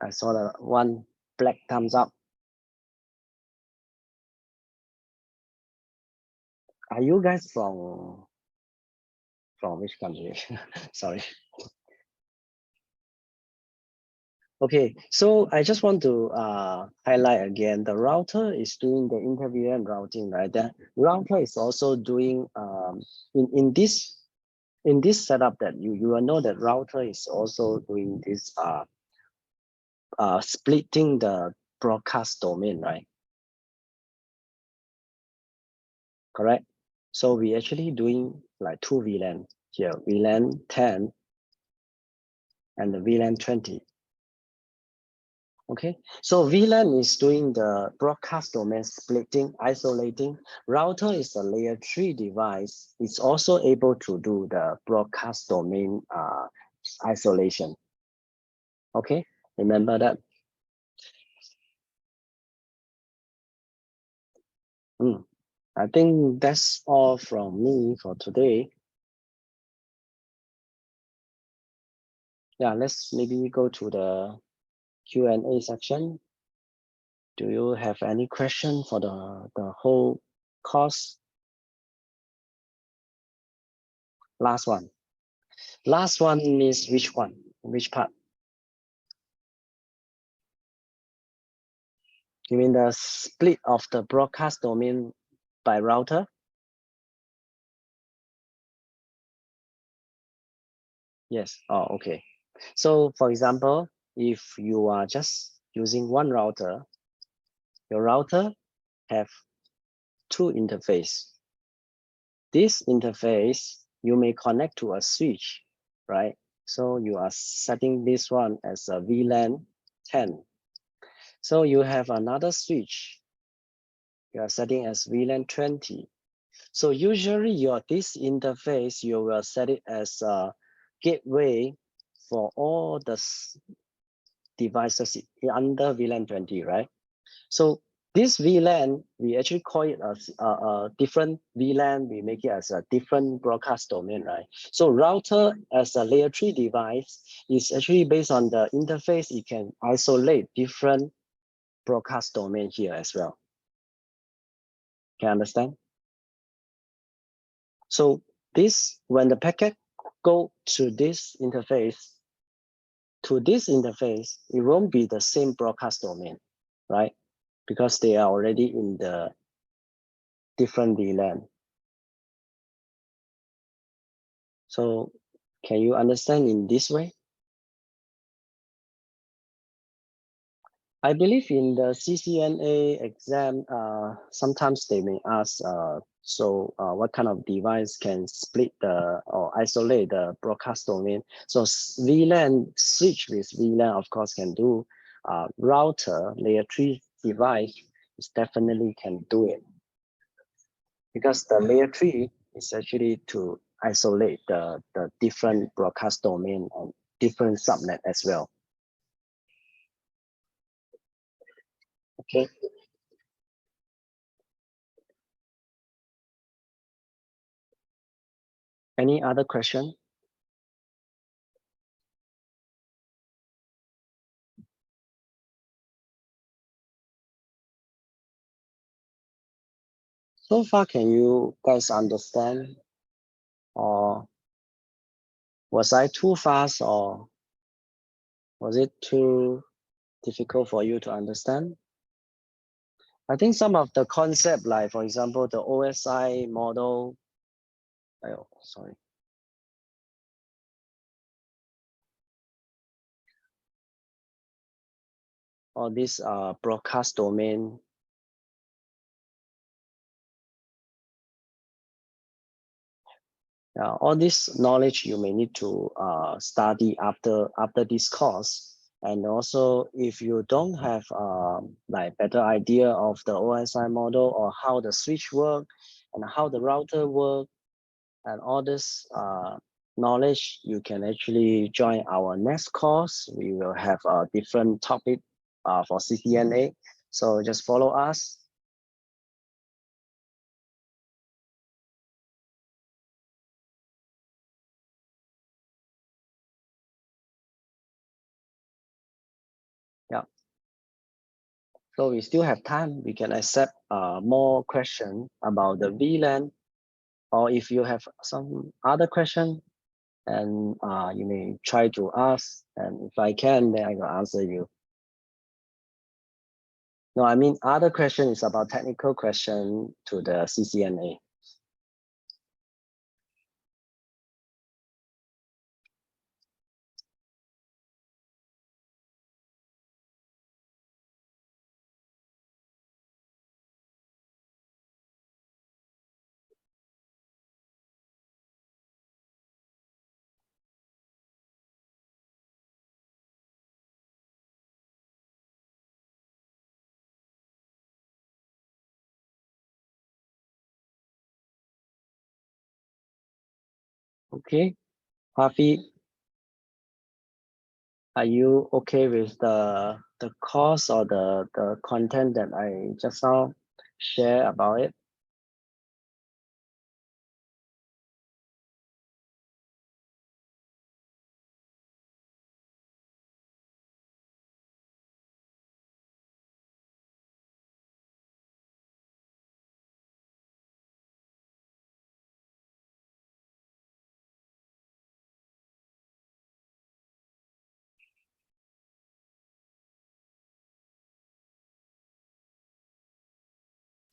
I saw the one black thumbs up. Are you guys from which country? Sorry. Okay, so I just want to highlight again, the router is doing the inter-VLAN routing, right? The router is also doing in this setup that you will know that router is also doing this splitting the broadcast domain, right? correct? So we actually doing like two VLAN here, VLAN 10 and the VLAN 20. Okay, so VLAN is doing the broadcast domain splitting, isolating. Router is a layer 3 device. It's also able to do the broadcast domain isolation. Okay, remember that. I think that's all from me for today. Yeah, let's maybe go to the Q&A section. Do you have any question for the whole course? Last one. Last one is which one? Which part? You mean the split of the broadcast domain by router? Yes. Oh, okay. So for example, if you are just using one router, your router have two interface. This interface, you may connect to a switch, right? So you are setting this one as a VLAN 10. So you have another switch, you are setting as VLAN 20. So usually this interface, you will set it as a gateway for all the devices under VLAN 20, right? So this VLAN, we actually call it a different VLAN. We make it as a different broadcast domain, right? So router as a layer 3 device is actually based on the interface. It can isolate different broadcast domain here as well. Can you understand? So this, when the packet go to this interface, it won't be the same broadcast domain, right? Because they are already in the different VLAN. So can you understand in this way? I believe in the CCNA exam, sometimes they may ask, what kind of device can split or isolate the broadcast domain? So VLAN, switch with VLAN, of course, can do. Router, layer 3 device is definitely can do it. Because the layer 3 is actually to isolate the different broadcast domain and different subnet as well. Okay. Any other question? So far, can you guys understand? Or was I too fast, or was it too difficult for you to understand? I think some of the concept, like for example, the OSI model, oh, sorry. Or this broadcast domain. All this knowledge you may need to study after this course. And also, if you don't have like better idea of the OSI model or how the switch work and how the router work and all this knowledge, you can actually join our next course. We will have a different topic for CCNA. So just follow us. Yeah. So we still have time. We can accept more questions about the VLAN, or if you have some other question, and you may try to ask. And if I can, then I will answer you. No, I mean other question is about technical question to the CCNA. Okay, Harvey, are you okay with the course or the content that I just now share about it?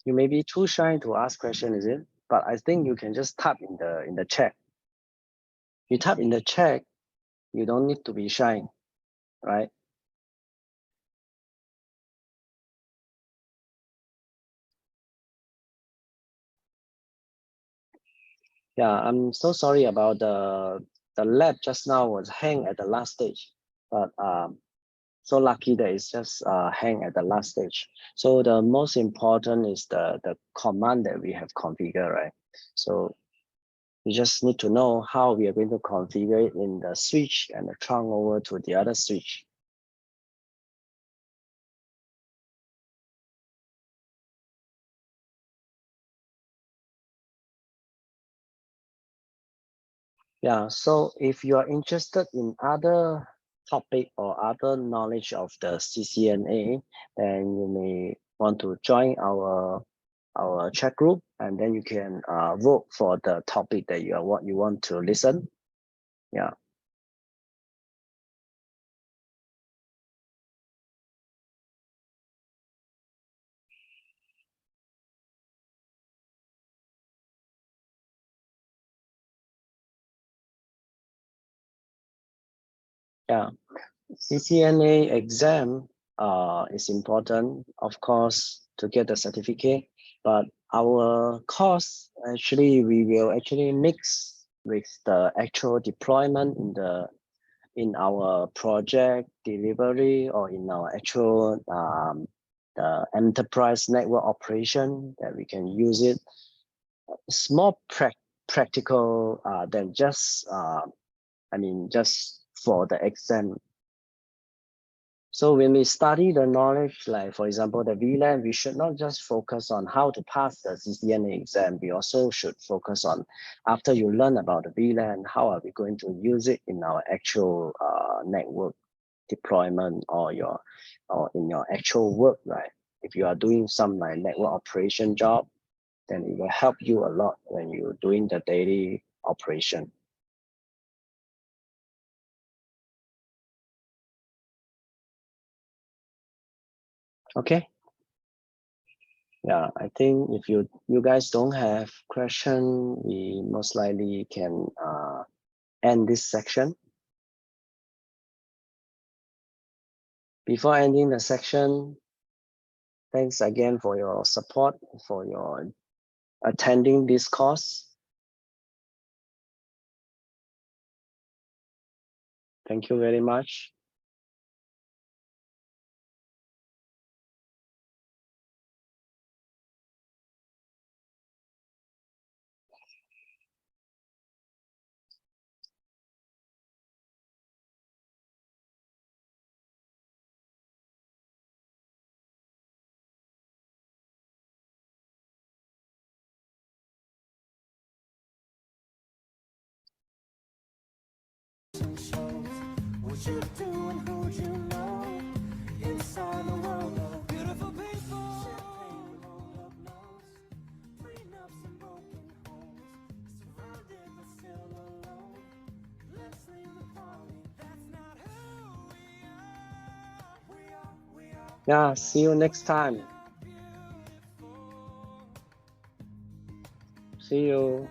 You may be too shy to ask question, is it? But I think you can just type in the chat. You type in the chat, you don't need to be shy, right? Yeah, I'm so sorry about the lab just now was hang at the last stage, but so lucky that it's just hang at the last stage. So the most important is the command that we have configured, right? So you just need to know how we are going to configure it in the switch and the trunk over to the other switch. Yeah, so if you are interested in other topic or other knowledge of the CCNA, then you may want to join our chat group, and then you can vote for the topic that you want to listen. Yeah. Yeah, CCNA exam is important, of course, to get the certificate, but our course actually we will actually mix with the actual deployment in our project delivery or in our actual the enterprise network operation that we can use it. It's more practical than just I mean just for the exam. So when we study the knowledge, like for example, the VLAN, we should not just focus on how to pass the CCNA exam. We also should focus on, after you learn about the VLAN, how are we going to use it in our actual network deployment or in your actual work, right? If you are doing some like network operation job, then it will help you a lot when you're doing the daily operation. Okay. Yeah, I think if you guys don't have question, we most likely can end this section. Before ending the section, thanks again for your support, for your attending this course. Thank you very much. What you do and who you know inside the world of beautiful people. Champagne roll up nose, prenups and broken homes, surrounded but still alone. Let's leave the party. That's not who we are. We are. Yeah, see you next time. See you.